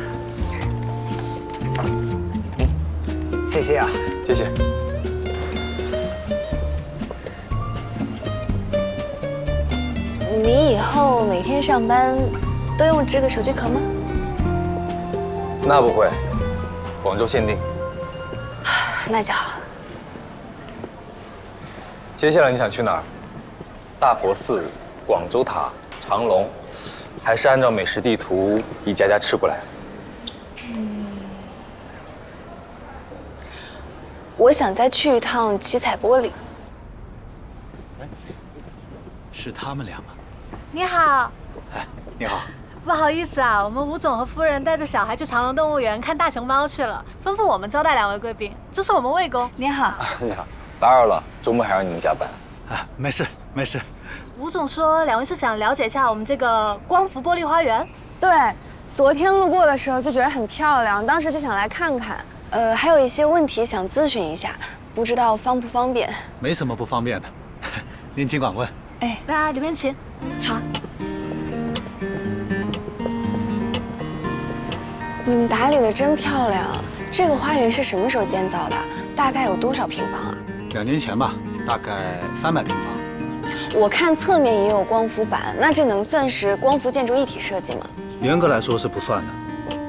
[SPEAKER 7] 謝謝啊。
[SPEAKER 5] 謝謝。
[SPEAKER 4] 你以後每天上班都用這個手機殼嗎？
[SPEAKER 5] 那不會，廣州限定。
[SPEAKER 4] 那就好。
[SPEAKER 5] 接下來你想去哪兒？大佛寺、廣州塔、長隆，還是按照美食地圖一家家吃過來？
[SPEAKER 4] 我想再去一趟七彩玻璃。
[SPEAKER 2] 是他们俩吗？
[SPEAKER 12] 你好。
[SPEAKER 2] 哎，你好。
[SPEAKER 12] 不好意思啊，我们吴总和夫人带着小孩去长隆动物园看大熊猫去了，吩咐我们招待2位贵宾。这是我们魏公。
[SPEAKER 4] 你好。
[SPEAKER 5] 你好，打扰了，周末还让你们加班。
[SPEAKER 2] 啊，没事没事。
[SPEAKER 12] 吴总说2位是想了解一下我们这个光伏玻璃花园。
[SPEAKER 4] 对，昨天路过的时候就觉得很漂亮，当时就想来看看。还有一些问题想咨询一下，不知道方不方便？
[SPEAKER 2] 没什么不方便的，您尽管问。
[SPEAKER 12] 哎，那里面请。
[SPEAKER 4] 好。你们打理的真漂亮，这个花园是什么时候建造的？大概有多少平方啊？
[SPEAKER 2] 2年前吧，
[SPEAKER 16] 大概300平方。
[SPEAKER 9] 我看侧面也有光伏板，那这能算是光伏建筑一体设计吗？
[SPEAKER 16] 严格来说是不算的。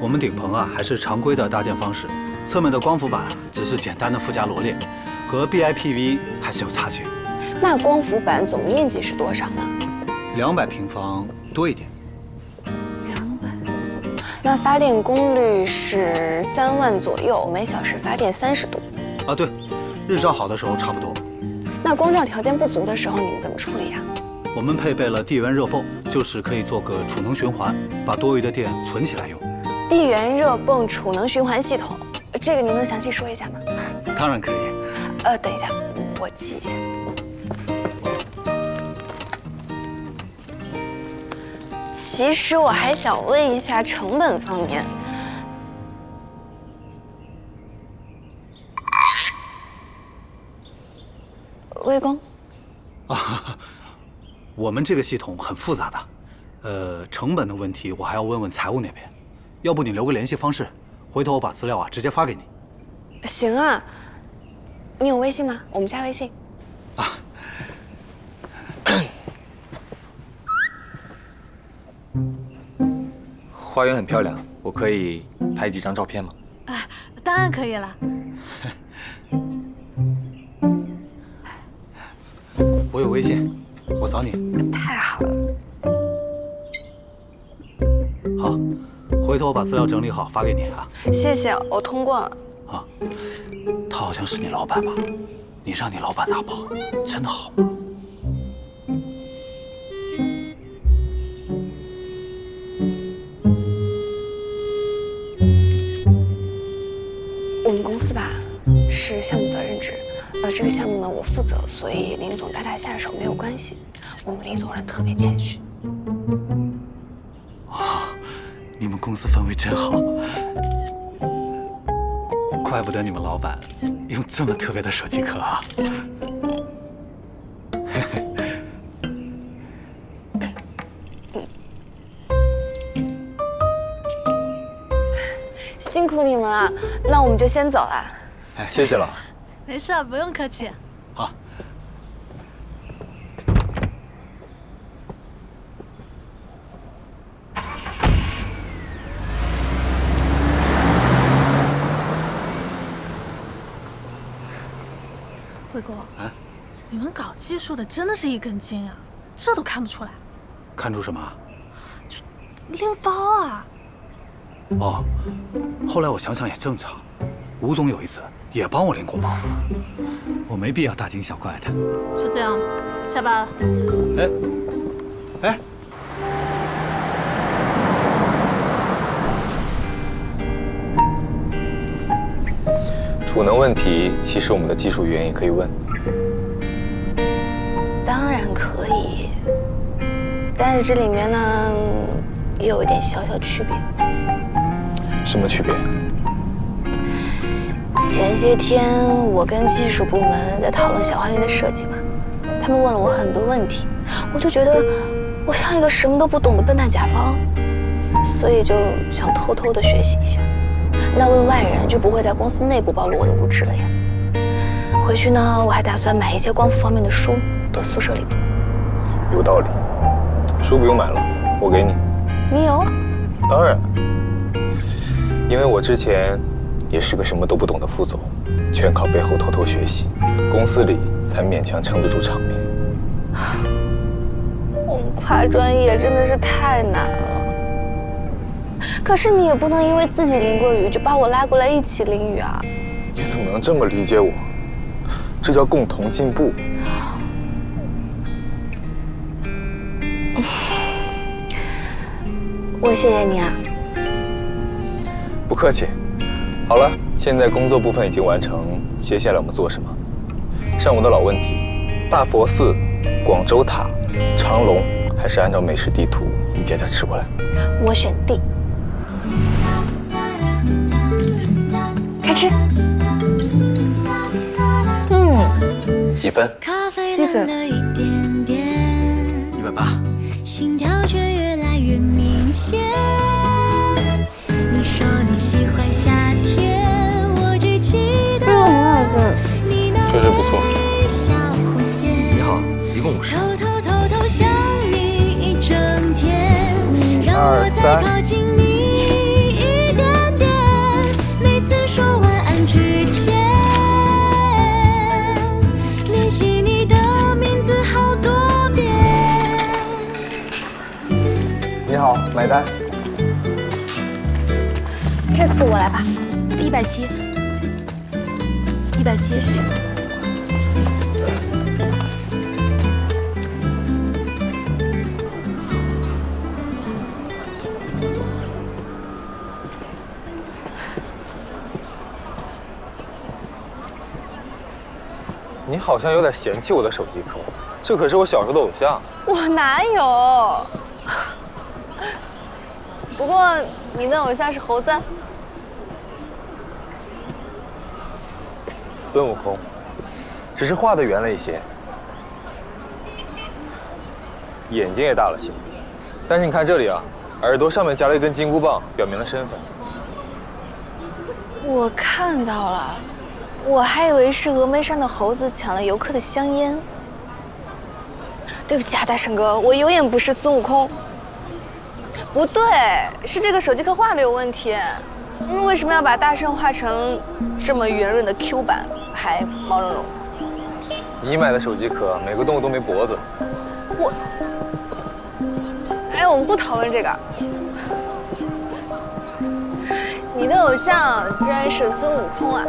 [SPEAKER 16] 我们顶棚啊还是常规的搭建方式，侧面的光伏板只是简单的附加罗列，和 BIPV 还是有差距。
[SPEAKER 9] 那光伏板总面积是多少呢
[SPEAKER 16] ？200平方多一点。
[SPEAKER 9] 那发电功率是3万左右，每小时发电30度。
[SPEAKER 16] 啊，对，日照好的时候差不多。
[SPEAKER 9] 那光照条件不足的时候，你们怎么处理呀？
[SPEAKER 16] 我们配备了地缘热泵，就是可以做个储能循环，把多余的电存起来用。
[SPEAKER 9] 地缘热泵储能循环系统，这个您能详细说一下吗？
[SPEAKER 16] 当然可以。
[SPEAKER 9] 等一下，我记一下。其实我还想问一下成本方面。魏工。
[SPEAKER 16] 啊，我们这个系统很复杂的，成本的问题我还要问问财务那边，要不你留个联系方式，回头我把资料啊直接发给你。
[SPEAKER 9] 行啊，你有微信吗？我们加微信。
[SPEAKER 16] 啊。
[SPEAKER 5] 花园很漂亮，我可以拍几张照片吗？
[SPEAKER 10] 啊，当然可以了。
[SPEAKER 16] 我有微信，我扫你。
[SPEAKER 9] 太好了。
[SPEAKER 16] 好，回头我把资料整理好发给你啊。
[SPEAKER 9] 谢谢，我通过了。
[SPEAKER 16] 啊，他好像是你老板吧？你让你老板拿包，真的好吗？
[SPEAKER 9] 我们公司吧是项目责任制，这个项目呢我负责，所以林总大打下手没有关系。我们林总人特别谦虚。
[SPEAKER 16] 啊，你们公司氛围真好，怪不得你们老板用这么特别的手机壳啊。
[SPEAKER 9] 辛苦你们了，那我们就先走了。
[SPEAKER 5] 哎，谢谢了。
[SPEAKER 10] 没事，不用客气。
[SPEAKER 16] 好。
[SPEAKER 10] 魏工，你们搞技术的真的是一根筋啊，这都看不出来。
[SPEAKER 16] 看出什么？
[SPEAKER 10] 就拎包啊。
[SPEAKER 16] 哦，后来我想想也正常，吴总有一次也帮我拎过包，我没必要大惊小怪的。
[SPEAKER 10] 就这样，下班了。
[SPEAKER 16] 哎，
[SPEAKER 5] 储能问题，其实我们的技术员也可以问。
[SPEAKER 9] 当然可以，但是这里面呢也有一点小小区别。
[SPEAKER 5] 什么区别？
[SPEAKER 9] 前些天我跟技术部门在讨论小花园的设计嘛，他们问了我很多问题，我就觉得我像一个什么都不懂的笨蛋甲方，所以就想偷偷的学习一下。那问外人就不会在公司内部暴露我的无知了呀。回去呢，我还打算买一些光伏方面的书，到宿舍里读。
[SPEAKER 5] 有道理，书不用买了，我给你。
[SPEAKER 9] 你有？
[SPEAKER 5] 当然，因为我之前也是个什么都不懂的副总，全靠背后偷偷学习，公司里才勉强撑得住场面。
[SPEAKER 9] 我们跨专业真的是太难了。可是你也不能因为自己淋过雨就把我拉过来一起淋雨啊！
[SPEAKER 5] 你怎么能这么理解我？这叫共同进步。
[SPEAKER 9] 我谢谢你啊。
[SPEAKER 5] 不客气。好了，现在工作部分已经完成，接下来我们做什么？上午的老问题：大佛寺、广州塔、长隆，还是按照美食地图一家家吃过来？
[SPEAKER 9] 我选 D。开吃。
[SPEAKER 5] 几分
[SPEAKER 9] ？7分。
[SPEAKER 16] 180。
[SPEAKER 17] 心跳却越来越明显。你说你喜欢夏天，我只记得你那微笑。
[SPEAKER 13] 一共50。
[SPEAKER 17] 偷偷想你一整天，让我再靠近你一点点。每次说晚安之前，练习你的名字好多遍。
[SPEAKER 8] 你好，买单。
[SPEAKER 9] 这次我来吧，170，170，谢谢。
[SPEAKER 18] 你好像有点嫌弃我的手机壳，这可是我小时候的偶像。
[SPEAKER 4] 我哪有？不过你的偶像是猴子。
[SPEAKER 18] 孙悟空，只是画的圆了一些，眼睛也大了些。但是你看这里啊，耳朵上面夹了一根金箍棒，表明了身份。
[SPEAKER 4] 我看到了，我还以为是峨眉山的猴子抢了游客的香烟。对不起啊，大圣哥，我有眼不识孙悟空。不对，是这个手机壳画的有问题。为什么要把大圣画成这么圆润的 Q 版，还毛茸茸？
[SPEAKER 18] 你买的手机壳每个动物都没脖子。
[SPEAKER 4] 哎，我们不讨论这个。你的偶像居然是孙悟空啊！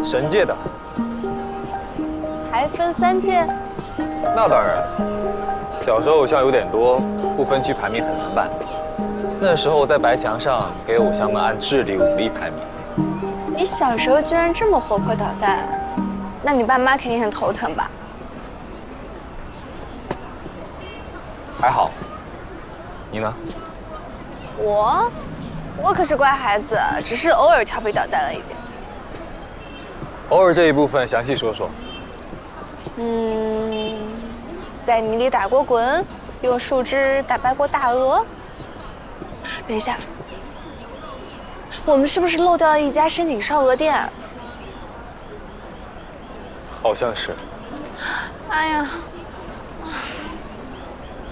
[SPEAKER 18] 神界的。
[SPEAKER 4] 还分3届？
[SPEAKER 18] 那当然，小时候偶像有点多，不分区排名很难办。那时候我在白墙上给偶像们按智力、武力排名。
[SPEAKER 4] 你小时候居然这么活泼捣蛋，那你爸妈肯定很头疼吧？
[SPEAKER 18] 还好，你呢？
[SPEAKER 4] 我可是乖孩子，只是偶尔调皮捣蛋了一点。
[SPEAKER 18] 偶尔这一部分详细说说。
[SPEAKER 4] 在泥里打过滚，用树枝打败过大鹅。等一下，我们是不是漏掉了一家深井烧鹅店？
[SPEAKER 18] 好像是。
[SPEAKER 4] 哎呀，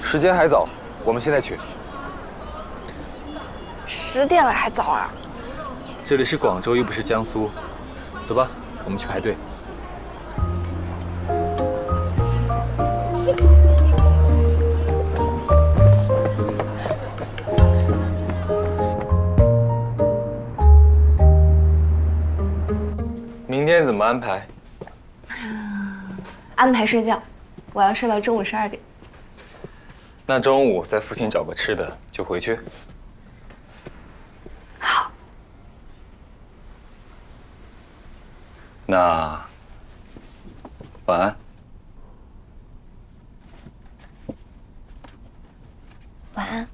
[SPEAKER 18] 时间还早，我们现在去。
[SPEAKER 4] 10点了还早啊？
[SPEAKER 18] 这里是广州，又不是江苏。走吧，我们去排队。明天怎么安排？
[SPEAKER 9] 安排睡觉，我要睡到中午12点。
[SPEAKER 5] 那中午在附近找个吃的就回去。
[SPEAKER 9] 好。
[SPEAKER 5] 那晚安。
[SPEAKER 9] 晚安。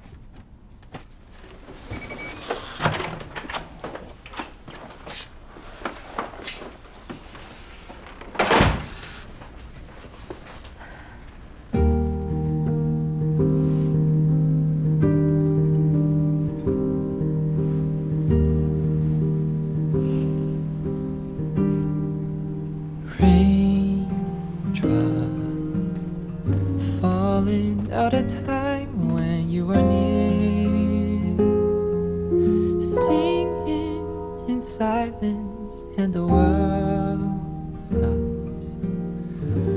[SPEAKER 15] At a time when you were near, singing in silence and the world stops,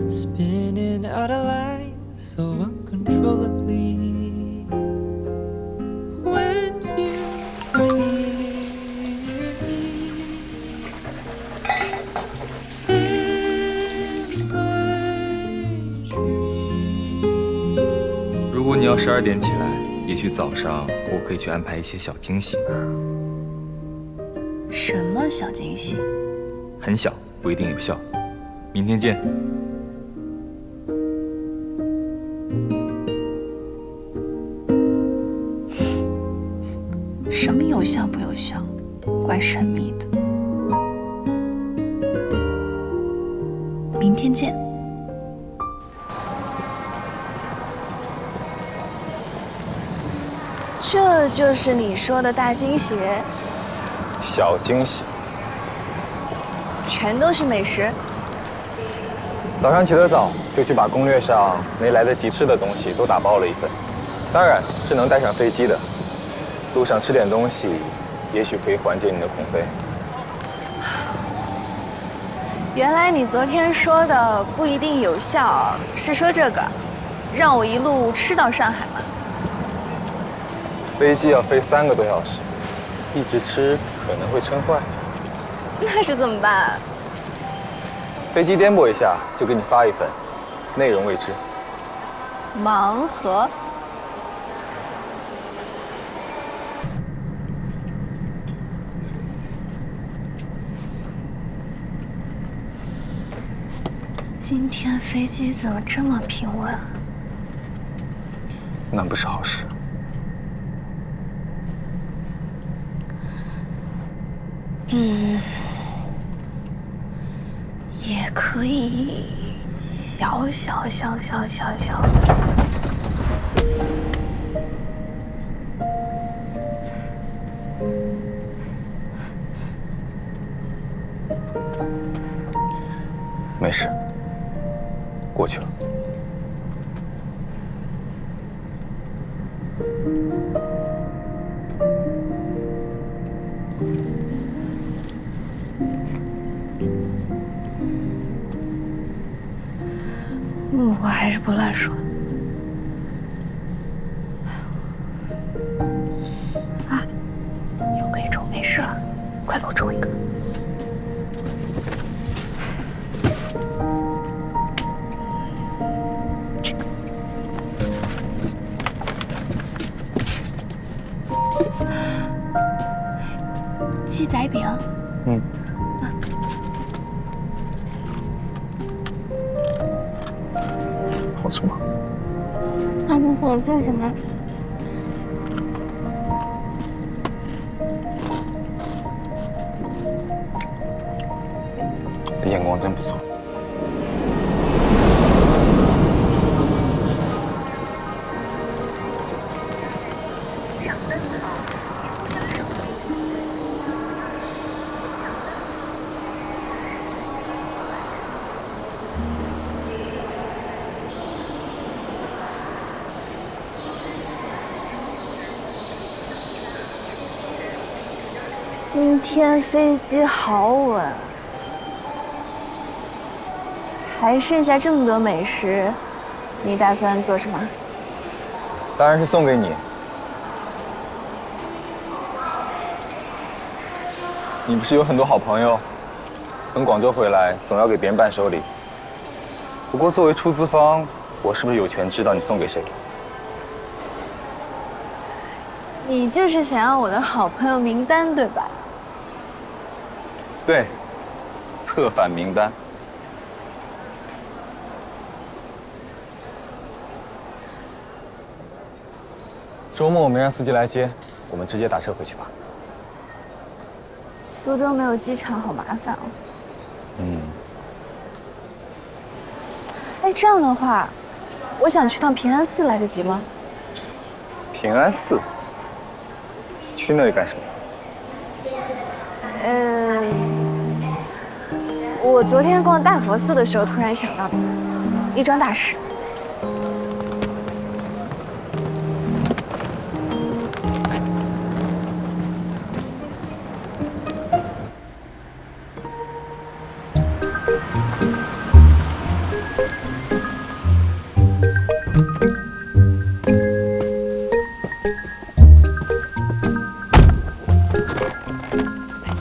[SPEAKER 15] spinning out of line so uncontrollably. When you were near in my dreams.
[SPEAKER 5] 如果你要12点起来，也许早上我可以去安排一些小惊喜。
[SPEAKER 9] 什么小惊喜？
[SPEAKER 5] 很小，不一定有效。明天见。
[SPEAKER 9] 什么有效不有效？怪神秘的。明天见。
[SPEAKER 4] 这就是你说的大惊喜？
[SPEAKER 18] 小惊喜。
[SPEAKER 4] 全都是美食。
[SPEAKER 18] 早上起得早，就去把攻略上没来得及吃的东西都打包了一份，当然是能带上飞机的。路上吃点东西，也许可以缓解你的恐飞。
[SPEAKER 9] 原来你昨天说的不一定有效，是说这个，让我一路吃到上海吗？
[SPEAKER 18] 飞机要飞3个多小时，一直吃可能会撑坏。
[SPEAKER 9] 那是怎么办？
[SPEAKER 18] 飞机颠簸一下就给你发一份，内容未知。
[SPEAKER 9] 盲盒。今天飞机怎么这么平稳？
[SPEAKER 18] 那不是好事。
[SPEAKER 9] 也可以小的。
[SPEAKER 18] 没事，过去了。
[SPEAKER 9] 我还是不乱说。啊，有个一周没事了，快搂着我一个。这个。鸡仔饼。
[SPEAKER 18] 好吃吗？
[SPEAKER 9] 那不好吃什么？
[SPEAKER 18] 眼光真不错。
[SPEAKER 9] 今天飞机好稳，还剩下这么多美食，你打算做什么？
[SPEAKER 18] 当然是送给你。你不是有很多好朋友，从广州回来总要给别人伴手礼。不过作为出资方，我是不是有权知道你送给谁？
[SPEAKER 9] 你就是想要我的好朋友名单，对吧？
[SPEAKER 18] 对，策反名单。周末我没让司机来接，我们直接打车回去吧。
[SPEAKER 9] 苏州没有机场，好麻烦哦。哎，这样的话，我想去趟平安寺，来得及吗？
[SPEAKER 18] 平安寺？去那里干什么？
[SPEAKER 9] 我昨天逛大佛寺的时候，突然想到的，一桩大事。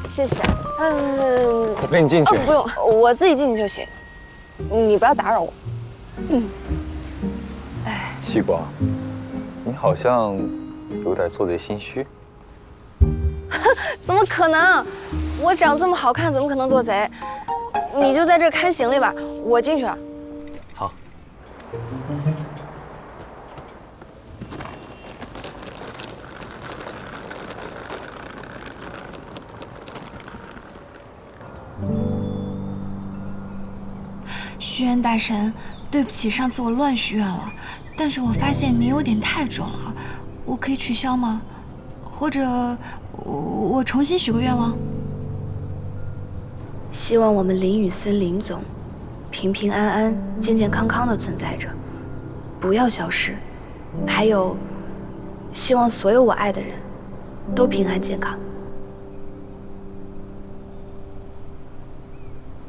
[SPEAKER 9] 谢谢。
[SPEAKER 18] 我陪你进去。
[SPEAKER 9] 不用，我自己进去就行。你不要打扰我。
[SPEAKER 18] 西瓜，你好像有点做贼心虚。
[SPEAKER 9] 怎么可能？我长这么好看，怎么可能做贼？你就在这看行李吧，我进去了。
[SPEAKER 18] 好。
[SPEAKER 9] 虚渊大神，对不起，上次我乱许愿了，但是我发现你有点太准了，我可以取消吗？或者我重新许个愿望？希望我们灵雨森林总平平安安、健健康康的存在着，不要消失。还有，希望所有我爱的人都平安健康。